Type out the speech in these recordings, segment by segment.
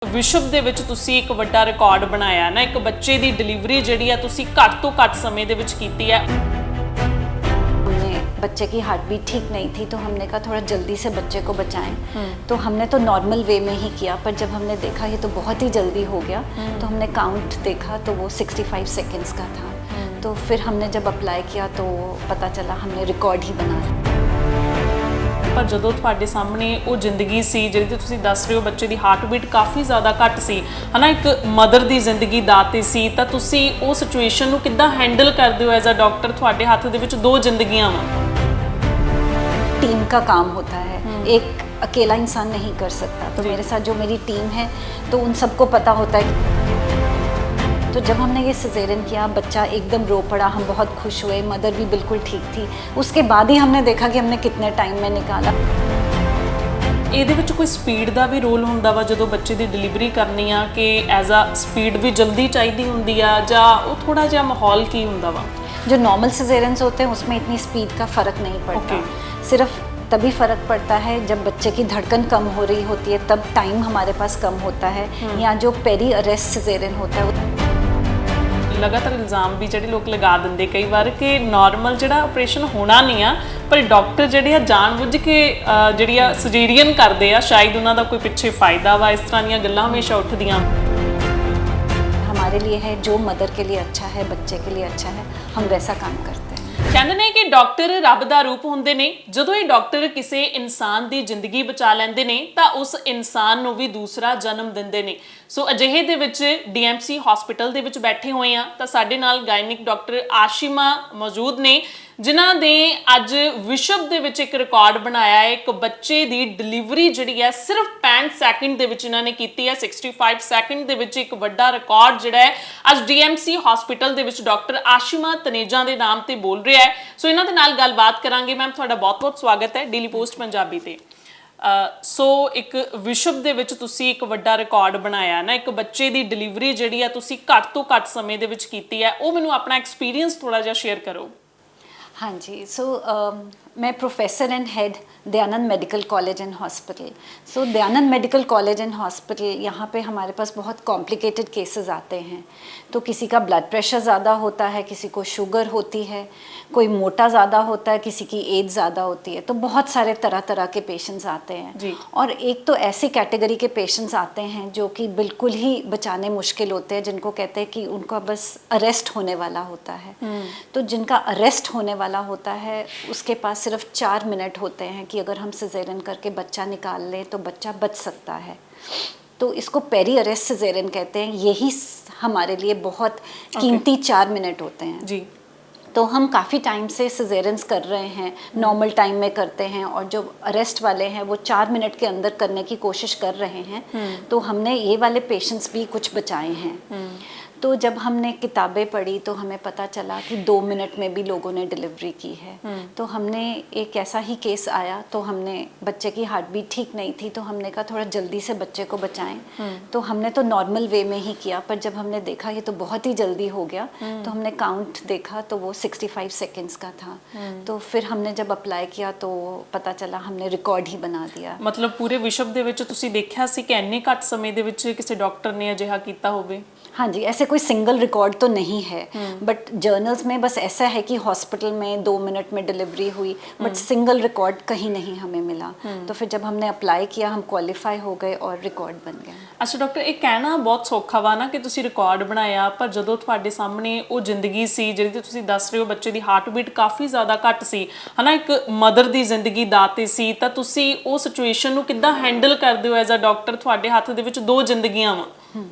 ਵਿਸ਼ਵ ਦੇ ਵਿੱਚ ਤੁਸੀਂ ਇੱਕ ਵੱਡਾ ਰਿਕਾਰਡ ਬਣਾਇਆ ਨਾ, ਇੱਕ ਬੱਚੇ ਦੀ ਡਿਲੀਵਰੀ ਜਿਹੜੀ ਆ ਤੁਸੀਂ ਘੱਟ ਤੋਂ ਘੱਟ ਸਮੇਂ ਦੇ ਵਿੱਚ ਕੀਤੀ ਹੈ। हमने बच्चे की हार्ट बीट ठीक नहीं थी तो हमने कहा थोड़ा जल्दी से बच्चे को बचाएं। तो हमने तो नॉर्मल वे में ही किया, पर जब हमने देखा ये तो बहुत ही जल्दी हो गया तो हमने काउंट देखा तो वो 65 सेकेंड्स का था। तो फिर हमने जब अप्लाई किया तो पता चला हमने रिकॉर्ड ही बनाया। ਪਰ ਜਦੋਂ ਤੁਹਾਡੇ ਸਾਹਮਣੇ ਉਹ ਜ਼ਿੰਦਗੀ ਸੀ ਜਿਹੜੀ ਤੇ ਤੁਸੀਂ ਦੱਸ ਰਹੇ ਹੋ ਬੱਚੇ ਦੀ ਹਾਰਟ ਬੀਟ ਕਾਫੀ ਜ਼ਿਆਦਾ ਘੱਟ ਸੀ ਹਨਾ, ਇੱਕ ਮਦਰ ਦੀ ਜ਼ਿੰਦਗੀ ਦਾ ਤੇ ਸੀ, ਤਾਂ ਤੁਸੀਂ ਉਹ ਸਿਚੁਏਸ਼ਨ ਨੂੰ ਕਿੱਦਾਂ ਹੈਂਡਲ ਕਰਦੇ ਹੋ ਐਜ਼ ਅ ਡਾਕਟਰ? ਤੁਹਾਡੇ ਹੱਥ ਦੇ ਵਿੱਚ ਦੋ ਜ਼ਿੰਦਗੀਆਂ ਵਾ। टीम का काम होता है, एक अकेला इंसान नहीं कर सकता। तो मेरे साथ जो मेरी टीम है तो उन सबको पता होता है। तो जब हमने ये सिजेरियन किया बच्चा एकदम रो पड़ा, हम बहुत खुश हुए, मदर भी बिल्कुल ठीक थी। उसके बाद ही हमने देखा कि हमने कितने टाइम में निकाला। ਇਹਦੇ ਵਿੱਚ ਕੋਈ ਸਪੀਡ ਦਾ ਵੀ ਰੋਲ ਹੁੰਦਾ ਵਾ ਜਦੋਂ ਬੱਚੇ ਦੀ ਡਿਲੀਵਰੀ ਕਰਨੀ ਆ, ਕਿ ਐਜ਼ ਅ ਸਪੀਡ ਵੀ ਜਲਦੀ ਚਾਹੀਦੀ ਹੁੰਦੀ ਆ, ਜਾਂ ਉਹ ਥੋੜਾ ਜਿਹਾ ਮਾਹੌਲ ਕੀ ਹੁੰਦਾ ਵਾ? जो नॉर्मल सिजेरियंस होते हैं उसमें इतनी स्पीड का फ़र्क नहीं पड़ता। सिर्फ तभी फ़र्क पड़ता है जब बच्चे की धड़कन कम हो रही होती है, तब टाइम हमारे पास कम होता है। या जो पेरी अरेस्ट सिजेरियन होता है ਲਗਾਤਾਰ ਇਲਜ਼ਾਮ ਵੀ ਜਿਹੜੇ ਲੋਕ ਲਗਾ ਦਿੰਦੇ ਕਈ ਵਾਰ ਕਿ ਨਾਰਮਲ ਜਿਹੜਾ ਆਪਰੇਸ਼ਨ ਹੋਣਾ ਨਹੀਂ ਆ, ਪਰ ਡਾਕਟਰ ਜਿਹੜੇ ਆ ਜਾਣਬੁੱਝ ਕੇ ਜਿਹੜੀ ਆ ਸਰਜਰੀਅਨ ਕਰਦੇ ਆ, ਸ਼ਾਇਦ ਉਹਨਾਂ ਦਾ ਕੋਈ ਪਿੱਛੇ ਫਾਇਦਾ ਵਾ। ਇਸ ਤਰ੍ਹਾਂ ਦੀਆਂ ਗੱਲਾਂ ਹਮੇਸ਼ਾ ਉੱਠਦੀਆਂ। हमारे लिए है जो मदर के लिए अच्छा है, बच्चे के लिए अच्छा है, हम वैसा काम करते हैं। ਕਹਿੰਦੇ ਨੇ ਕਿ ਡਾਕਟਰ ਰੱਬ ਦਾ ਰੂਪ ਹੁੰਦੇ ਨੇ। ਜਦੋਂ ਇਹ ਡਾਕਟਰ ਕਿਸੇ ਇਨਸਾਨ ਦੀ ਜ਼ਿੰਦਗੀ ਬਚਾ ਲੈਂਦੇ ਨੇ ਤਾਂ ਉਸ ਇਨਸਾਨ ਨੂੰ ਵੀ ਦੂਸਰਾ ਜਨਮ ਦਿੰਦੇ ਨੇ। ਸੋ ਅਜਿਹੇ ਦੇ ਵਿੱਚ ਡੀਐਮਸੀ ਹਸਪੀਟਲ ਦੇ ਵਿੱਚ ਬੈਠੇ ਹੋਏ ਆ ਤਾਂ ਸਾਡੇ ਨਾਲ ਗਾਇਨਿਕ ਡਾਕਟਰ ਆਸ਼ਿਮਾ ਮੌਜੂਦ ਨੇ, ਜਿਨ੍ਹਾਂ ਨੇ ਅੱਜ ਵਿਸ਼ਵ ਦੇ ਵਿੱਚ ਇੱਕ ਰਿਕਾਰਡ ਬਣਾਇਆ ਹੈ। ਇੱਕ ਬੱਚੇ ਦੀ ਡਿਲੀਵਰੀ ਜਿਹੜੀ ਹੈ ਸਿਰਫ 65 ਸੈਕਿੰਡ ਦੇ ਵਿੱਚ ਇਹਨਾਂ ਨੇ ਕੀਤੀ ਹੈ। 65 ਸੈਕਿੰਡ ਦੇ ਵਿੱਚ ਇੱਕ ਵੱਡਾ ਰਿਕਾਰਡ ਜਿਹੜਾ ਹੈ ਅੱਜ ਡੀਐਮਸੀ ਹਸਪੀਟਲ ਦੇ ਵਿੱਚ ਡਾਕਟਰ ਆਸ਼ਿਮਾ ਤਨੇਜਾ ਦੇ ਨਾਮ ਤੇ ਬੋਲ ਰਿਹਾ ਹੈ। ਸੋ ਇਹਨਾਂ ਦੇ ਨਾਲ ਗੱਲਬਾਤ ਕਰਾਂਗੇ। ਮੈਮ ਤੁਹਾਡਾ ਬਹੁਤ-ਬਹੁਤ ਸਵਾਗਤ ਹੈ ਡੇਲੀ ਪੋਸਟ ਪੰਜਾਬੀ ਤੇ। ਸੋ ਇੱਕ ਵਿਸ਼ਵ ਦੇ ਵਿੱਚ ਤੁਸੀਂ ਇੱਕ ਵੱਡਾ ਰਿਕਾਰਡ ਬਣਾਇਆ ਨਾ, ਇੱਕ ਬੱਚੇ ਦੀ ਡਿਲੀਵਰੀ ਜਿਹੜੀ ਆ ਤੁਸੀਂ ਘੱਟ ਤੋਂ ਘੱਟ ਸਮੇਂ ਦੇ ਵਿੱਚ ਕੀਤੀ ਹੈ। ਉਹ ਮੈਨੂੰ ਆਪਣਾ ਐਕਸਪੀਰੀਅੰਸ ਥੋੜਾ ਜਿਹਾ ਸ਼ੇਅਰ ਕਰੋ। हाँ जी, सो मैं professor and head Dayanand medical college and hospital. So Dayanand medical college and hospital यहाँ पे हमारे पास बहुत कॉम्प्लिकेटेड केसेस आते हैं। तो किसी का ब्लड प्रेशर ज़्यादा होता है, किसी को शुगर होती है, कोई मोटा ज़्यादा होता है, किसी की एज ज़्यादा होती है। तो बहुत सारे तरह तरह के पेशेंट्स आते हैं जी। और एक तो ऐसी कैटेगरी के पेशेंट्स आते हैं जो कि बिल्कुल ही बचाने मुश्किल होते हैं, जिनको कहते हैं कि उनका बस अरेस्ट होने वाला होता है। तो जिनका अरेस्ट होने वाला होता है उसके पास सिर्फ 4 मिनट होते हैं कि अगर हम सिजेरियन करके बच्चा निकाल लें तो बच्चा बच सकता है। तो इसको पेरी अरेस्ट सिजेरियन कहते हैं। यही हमारे लिए बहुत कीमती 4 मिनट होते हैं जी। तो हम काफ़ी टाइम से सिजेरियंस कर रहे हैं, नॉर्मल टाइम में करते हैं, और जो अरेस्ट वाले हैं वो 4 मिनट के अंदर करने की कोशिश कर रहे हैं। तो हमने ये वाले पेशेंट्स भी कुछ बचाए हैं। तो जब हमने किताबें पढ़ी तो हमें पता चला कि 2 मिनट में भी लोगों ने डिलीवरी की है। तो हमने एक ऐसा ही केस आया, तो हमने बच्चे की हार्ट बीट ठीक नहीं थी तो हमने कहा थोड़ा जल्दी से बच्चे को बचाएं। तो हमने तो नॉर्मल वे में ही किया, पर जब हमने देखा ये तो बहुत ही जल्दी हो गया तो हमने काउंट देखा तो वो 65 सेकेंड्स का था। तो फिर हमने जब अप्लाई किया तो पता चला हमने रिकॉर्ड ही बना दिया। ਮਤਲਬ ਪੂਰੇ ਵਿਸ਼ਵ ਦੇ ਵਿੱਚ ਤੁਸੀਂ ਦੇਖਿਆ ਸੀ ਕਿ ਇੰਨੇ ਘੱਟ ਸਮੇਂ ਦੇ ਵਿੱਚ ਕਿਸੇ ਡਾਕਟਰ ਨੇ ਅਜਿਹਾ ਕੀਤਾ ਹੋਵੇ? हाँ जी, ऐसे कोई सिंगल रिकॉर्ड तो नहीं है, बट जर्नल्स में बस ऐसा है कि हॉस्पिटल में 2 मिनट में डिलीवरी हुई, बट सिंगल रिकॉर्ड कहीं नहीं हमें मिला। तो फिर जब हमने अप्लाई किया हम क्वालिफाई हो गए और रिकॉर्ड बन गया। ਅੱਛਾ ਡਾਕਟਰ, ਇਹ ਕਹਿਣਾ ਬਹੁਤ ਸੌਖਾ ਵਾ ਨਾ ਕਿ ਤੁਸੀਂ ਰਿਕਾਰਡ ਬਣਾਇਆ, ਪਰ ਜਦੋਂ ਤੁਹਾਡੇ ਸਾਹਮਣੇ ਉਹ ਜ਼ਿੰਦਗੀ ਸੀ ਜਿਹੜੀ ਤੇ ਤੁਸੀਂ ਦੱਸ ਰਹੇ ਹੋ ਬੱਚੇ ਦੀ ਹਾਰਟ ਬੀਟ ਕਾਫੀ ਜ਼ਿਆਦਾ ਘੱਟ ਸੀ ਹਨਾ, ਇੱਕ ਮਦਰ ਦੀ ਜ਼ਿੰਦਗੀ ਦਾ ਤੇ ਸੀ, ਤਾਂ ਤੁਸੀਂ ਉਹ ਸਿਚੁਏਸ਼ਨ ਨੂੰ ਕਿੱਦਾਂ ਹੈਂਡਲ ਕਰਦੇ ਹੋ ਐਜ਼ ਅ ਡਾਕਟਰ? ਤੁਹਾਡੇ ਹੱਥ ਦੇ ਵਿੱਚ ਦੋ ਜ਼ਿੰਦਗੀਆਂ ਵਾ।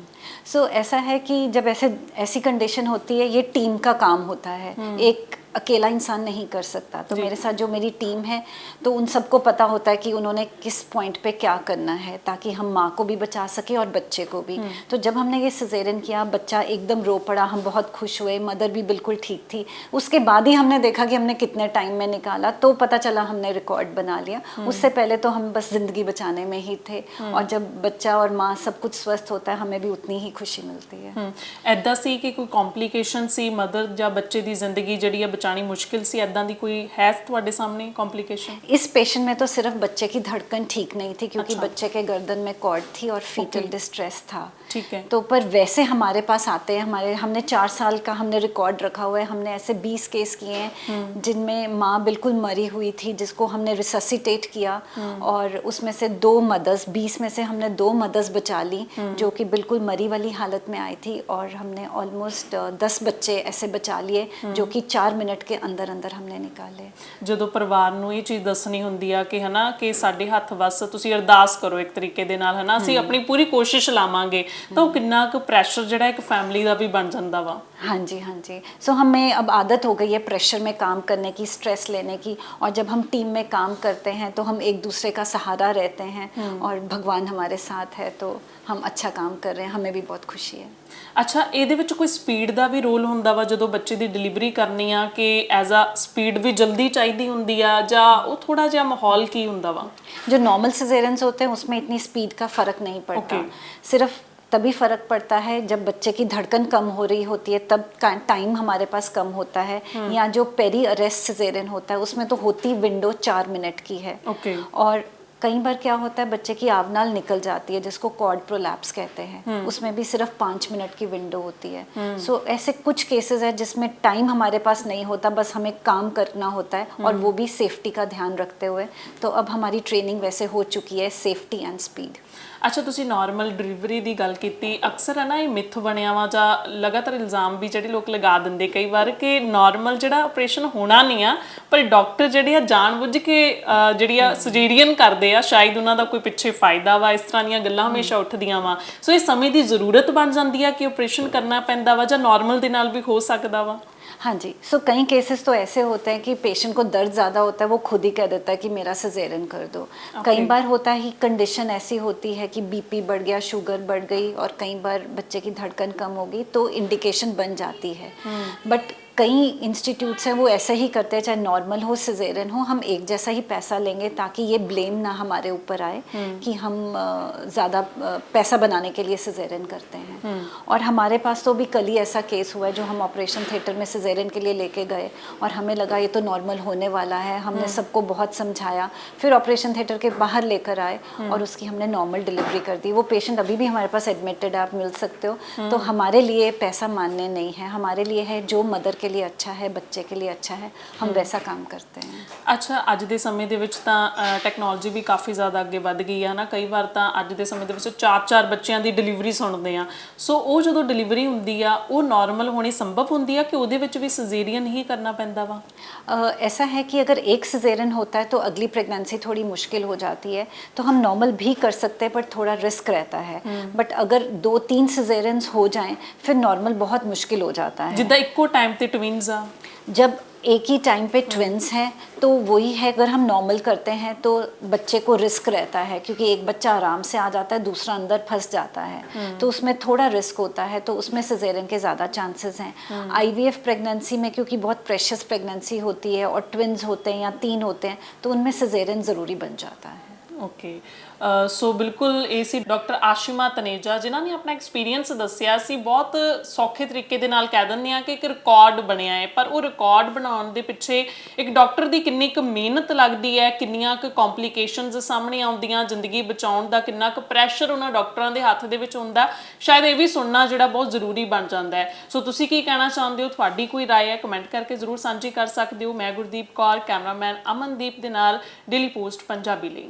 सो ऐसा है कि जब ऐसी कंडीशन होती है ये टीम का काम होता है, एक अकेला इंसान नहीं कर सकता। तो मेरे साथ जो मेरी टीम है तो उन सबको पता होता है कि उन्होंने किस पॉइंट पे क्या करना है ताकि हम माँ को भी बचा सके और बच्चे को भी। तो जब हमने ये सिजेरियन किया बच्चा एकदम रो पड़ा, हम बहुत खुश हुए, मदर भी बिल्कुल ठीक थी। उसके बाद ही हमने देखा कि हमने कितने टाइम में निकाला, तो पता चला हमने रिकॉर्ड बना लिया। उससे पहले तो हम बस ज़िंदगी बचाने में ही थे, और जब बच्चा और माँ सब कुछ स्वस्थ होता है हमें भी उतनी ही खुशी मिलती है। ਇੱਦਾਂ ਸੀ ਕਿ ਕੋਈ ਕੌਂਪਲੀਕੇਸ਼ਨ ਸੀ ਮਦਰ ਜਾਂ ਬੱਚੇ ਦੀ ਜ਼ਿੰਦਗੀ ਜਿਹੜੀ ਆ बचानी मुश्किल सी, ऐदां दी कोई है तुहाडे सामने कॉम्प्लिकेशन? इस पेशेंट में तो सिर्फ बच्चे की धड़कन ठीक नहीं थी क्योंकि अच्छा। बच्चे के गर्दन में कॉर्ड थी और फीटल Okay. डिस्ट्रेस था। ठीक है। तो पर वैसे हमारे पास आते हैं, हमने 4 साल का हमने रिकॉर्ड रखा हुआ है। हमने ऐसे 20 केस किए हैं जिनमें माँ बिल्कुल मरी हुई थी, जिसको हमने रिससिटेट किया, और उसमें से 2 मदर्स, 20 में से हमने 2 मदर्स बचा ली जो कि बिल्कुल मरी वाली हालत में आई थी, और हमने ऑलमोस्ट 10 बच्चे ऐसे बचा लिए जो कि 4 मिनट के अंदर अंदर हमने निकाले। ਜਦੋਂ ਪਰਿਵਾਰ ਨੂੰ ਇਹ ਚੀਜ਼ ਦੱਸਣੀ ਹੁੰਦੀ ਆ ਕਿ ਹਨਾ ਕਿ ਸਾਡੇ ਹੱਥ ਵੱਸ, ਤੁਸੀਂ ਅਰਦਾਸ ਕਰੋ ਇੱਕ ਤਰੀਕੇ ਦੇ ਨਾਲ, ਹਨਾ ਅਸੀਂ ਆਪਣੀ ਪੂਰੀ ਕੋਸ਼ਿਸ਼ ਲਾਵਾਂਗੇ, ਤਾਂ ਉਹ ਕਿੰਨਾ ਕੁ ਪ੍ਰੈਸ਼ਰ ਜਿਹੜਾ ਇੱਕ ਫੈਮਿਲੀ ਦਾ ਵੀ ਬਣ ਜਾਂਦਾ ਵਾ। हाँ जी, हाँ जी। सो हमें अब आदत हो गई है प्रेशर में काम करने की, स्ट्रेस लेने की, और जब हम टीम में काम करते हैं तो हम एक दूसरे का सहारा रहते हैं, और भगवान हमारे साथ है तो हम अच्छा काम कर रहे हैं, हमें भी बहुत खुशी है। ਅੱਛਾ, ਇਹਦੇ ਵਿੱਚ ਕੋਈ ਸਪੀਡ ਦਾ ਵੀ ਰੋਲ ਹੁੰਦਾ ਵਾ ਜਦੋਂ ਬੱਚੇ ਦੀ ਡਿਲੀਵਰੀ ਕਰਨੀ ਆ, ਕਿ ਐਜ਼ ਅ ਸਪੀਡ ਵੀ ਜਲਦੀ ਚਾਹੀਦੀ ਹੁੰਦੀ ਆ, ਜਾਂ ਉਹ ਥੋੜਾ ਜਿਹਾ ਮਾਹੌਲ ਕੀ ਹੁੰਦਾ ਵਾ? जो नॉर्मल सिजेरियंस होते हैं उसमें इतनी स्पीड का फ़र्क नहीं पड़ता। Okay. सिर्फ तभी फ़र्क पड़ता है जब बच्चे की धड़कन कम हो रही होती है, तब टाइम हमारे पास कम होता है। या जो पेरी अरेस्ट सिजेरियन होता है उसमें तो होती विंडो 4 मिनट की है। ओके। और कई बार क्या होता है, बच्चे की आवनाल निकल जाती है जिसको कॉर्ड प्रोलैप्स कहते हैं, उसमें भी सिर्फ 5 मिनट की विंडो होती है। सो ऐसे कुछ केसेस है जिसमें टाइम हमारे पास नहीं होता, बस हमें काम करना होता है, और वो भी सेफ्टी का ध्यान रखते हुए। तो अब हमारी ट्रेनिंग वैसे हो चुकी है, सेफ्टी एंड स्पीड। ਅੱਛਾ, ਤੁਸੀਂ ਨਾਰਮਲ ਡਿਲੀਵਰੀ ਦੀ ਗੱਲ ਕੀਤੀ, ਅਕਸਰ ਹੈ ਨਾ ਇਹ ਮਿਥ ਬਣਿਆ ਵਾ, ਜਾਂ ਲਗਾਤਾਰ ਇਲਜ਼ਾਮ ਵੀ ਜਿਹੜੇ ਲੋਕ ਲਗਾ ਦਿੰਦੇ ਕਈ ਵਾਰ ਕਿ ਨਾਰਮਲ ਜਿਹੜਾ ਆਪਰੇਸ਼ਨ ਹੋਣਾ ਨਹੀਂ ਆ, ਪਰ ਡਾਕਟਰ ਜਿਹੜੇ ਆ ਜਾਣਬੁੱਝ ਕੇ ਜਿਹੜੀ ਆ ਸਰਜਰੀਅਨ ਕਰਦੇ ਆ, ਸ਼ਾਇਦ ਉਹਨਾਂ ਦਾ ਕੋਈ ਪਿੱਛੇ ਫਾਇਦਾ ਵਾ, ਇਸ ਤਰ੍ਹਾਂ ਦੀਆਂ ਗੱਲਾਂ ਹਮੇਸ਼ਾ ਉੱਠਦੀਆਂ ਵਾ। ਸੋ ਇਹ ਸਮੇਂ ਦੀ ਜ਼ਰੂਰਤ ਬਣ ਜਾਂਦੀ ਆ ਕਿ ਆਪਰੇਸ਼ਨ ਕਰਨਾ ਪੈਂਦਾ ਵਾ, ਜਾਂ ਨਾਰਮਲ ਦੇ ਨਾਲ ਵੀ ਹੋ ਸਕਦਾ ਵਾ? हाँ जी। सो कई केसेस तो ऐसे होते हैं कि पेशेंट को दर्द ज़्यादा होता है, वो खुद ही कह देता है कि मेरा सिजेरियन कर दो। कई बार होता है कि कंडीशन ऐसी होती है कि बीपी बढ़ गया, शुगर बढ़ गई, और कई बार बच्चे की धड़कन कम होगी, तो इंडिकेशन बन जाती है। बट कई इंस्टीट्यूट्स हैं वो ऐसे ही करते हैं, चाहे नॉर्मल हो सिजेरियन हो, हम एक जैसा ही पैसा लेंगे ताकि ये ब्लेम ना हमारे ऊपर आए कि हम ज़्यादा पैसा बनाने के लिए सिजेरियन करते हैं। और हमारे पास तो भी कल ही ऐसा केस हुआ है जो हम ऑपरेशन थिएटर में सिजेरियन के लिए लेके गए, और हमें लगा ये तो नॉर्मल होने वाला है, हमने सबको बहुत समझाया, फिर ऑपरेशन थिएटर के बाहर लेकर आए और उसकी हमने नॉर्मल डिलीवरी कर दी। वो पेशेंट अभी भी हमारे पास एडमिटेड है, आप मिल सकते हो। तो हमारे लिए पैसा मान्य नहीं है, हमारे लिए है जो मदर के लिए अच्छा है, बच्चे के लिए अच्छा है, हम वैसा काम करते हैं। ਅੱਛਾ, ਅੱਜ ਦੇ ਸਮੇਂ ਦੇ ਵਿੱਚ ਤਾਂ ਟੈਕਨੋਲੋਜੀ ਵੀ ਕਾਫੀ ਜ਼ਿਆਦਾ ਅੱਗੇ ਵੱਧ ਗਈ ਆ ਨਾ। ਕਈ ਵਾਰ ਤਾਂ ਅੱਜ ਦੇ ਸਮੇਂ ਦੇ ਵਿੱਚ 4-4 ਬੱਚਿਆਂ ਦੀ ਡਿਲੀਵਰੀ ਸੁਣਦੇ ਆ। ਸੋ ਉਹ ਜਦੋਂ ਡਿਲੀਵਰੀ ਹੁੰਦੀ ਆ, ਉਹ ਨਾਰਮਲ ਹੋਣੀ ਸੰਭਵ ਹੁੰਦੀ ਆ ਕਿ ਉਹਦੇ ਵਿੱਚ ਵੀ ਸਿਜ਼ੇਰੀਅਨ ਹੀ ਕਰਨਾ ਪੈਂਦਾ ਵਾ? ऐसा है कि अगर एक सिजेरियन होता है तो अगली प्रेगनेंसी थोड़ी मुश्किल हो जाती है, तो हम नॉर्मल भी कर सकते हैं, बट थोड़ा रिस्क रहता है। बट अगर 2-3 सिजेरियंस हो जाएं फिर नॉर्मल बहुत मुश्किल हो जाता है। ਜਿੱਦਾਂ ਇੱਕੋ ਟਾਈਮ ਤੇ ਟਵਿਨਸ ਆ, जब एक ही टाइम पे ट्विंस हैं तो वही है, अगर हम नॉर्मल करते हैं तो बच्चे को रिस्क रहता है क्योंकि एक बच्चा आराम से आ जाता है, दूसरा अंदर फंस जाता है, तो उसमें थोड़ा रिस्क होता है, तो उसमें सिजेरियन के ज़्यादा चांसेस हैं। आईवीएफ प्रेगनेंसी में क्योंकि बहुत प्रेशियस प्रेगनेंसी होती है और ट्विंस होते हैं या 3 होते हैं, तो उनमें सिजेरियन ज़रूरी बन जाता है। ਓਕੇ। ਸੋ ਬਿਲਕੁਲ ਇਹ ਸੀ ਡਾਕਟਰ ਆਸ਼ਿਮਾ ਤਨੇਜਾ, ਜਿਨ੍ਹਾਂ ਨੇ ਆਪਣਾ ਐਕਸਪੀਰੀਅੰਸ ਦੱਸਿਆ ਸੀ। ਬਹੁਤ ਸੌਖੇ ਤਰੀਕੇ ਦੇ ਨਾਲ ਕਹਿ ਦਿੰਦੇ ਆ ਕਿ ਇੱਕ ਰਿਕਾਰਡ ਬਣਿਆ ਹੈ, ਪਰ ਉਹ ਰਿਕਾਰਡ ਬਣਾਉਣ ਦੇ ਪਿੱਛੇ ਇੱਕ ਡਾਕਟਰ ਦੀ ਕਿੰਨੀ ਕੁ ਮਿਹਨਤ ਲੱਗਦੀ ਹੈ, ਕਿੰਨੀਆਂ ਕੁ ਕੰਪਲਿਕੇਸ਼ਨਸ ਸਾਹਮਣੇ ਆਉਂਦੀਆਂ, ਜ਼ਿੰਦਗੀ ਬਚਾਉਣ ਦਾ ਕਿੰਨਾ ਕੁ ਪ੍ਰੈਸ਼ਰ ਉਹਨਾਂ ਡਾਕਟਰਾਂ ਦੇ ਹੱਥ ਦੇ ਵਿੱਚ ਹੁੰਦਾ, ਸ਼ਾਇਦ ਇਹ ਵੀ ਸੁਣਨਾ ਜਿਹੜਾ ਬਹੁਤ ਜ਼ਰੂਰੀ ਬਣ ਜਾਂਦਾ ਹੈ। ਸੋ ਤੁਸੀਂ ਕੀ ਕਹਿਣਾ ਚਾਹੁੰਦੇ ਹੋ? ਤੁਹਾਡੀ ਕੋਈ ਰਾਏ ਹੈ ਕਮੈਂਟ ਕਰਕੇ ਜ਼ਰੂਰ ਸਾਂਝੀ ਕਰ ਸਕਦੇ ਹੋ। ਮੈਂ ਗੁਰਦੀਪ ਕੌਰ, ਕੈਮਰਾਮੈਨ ਅਮਨਦੀਪ ਦੇ ਨਾਲ, ਡੇਲੀ ਪੋਸਟ ਪੰਜਾਬੀ ਲਈ।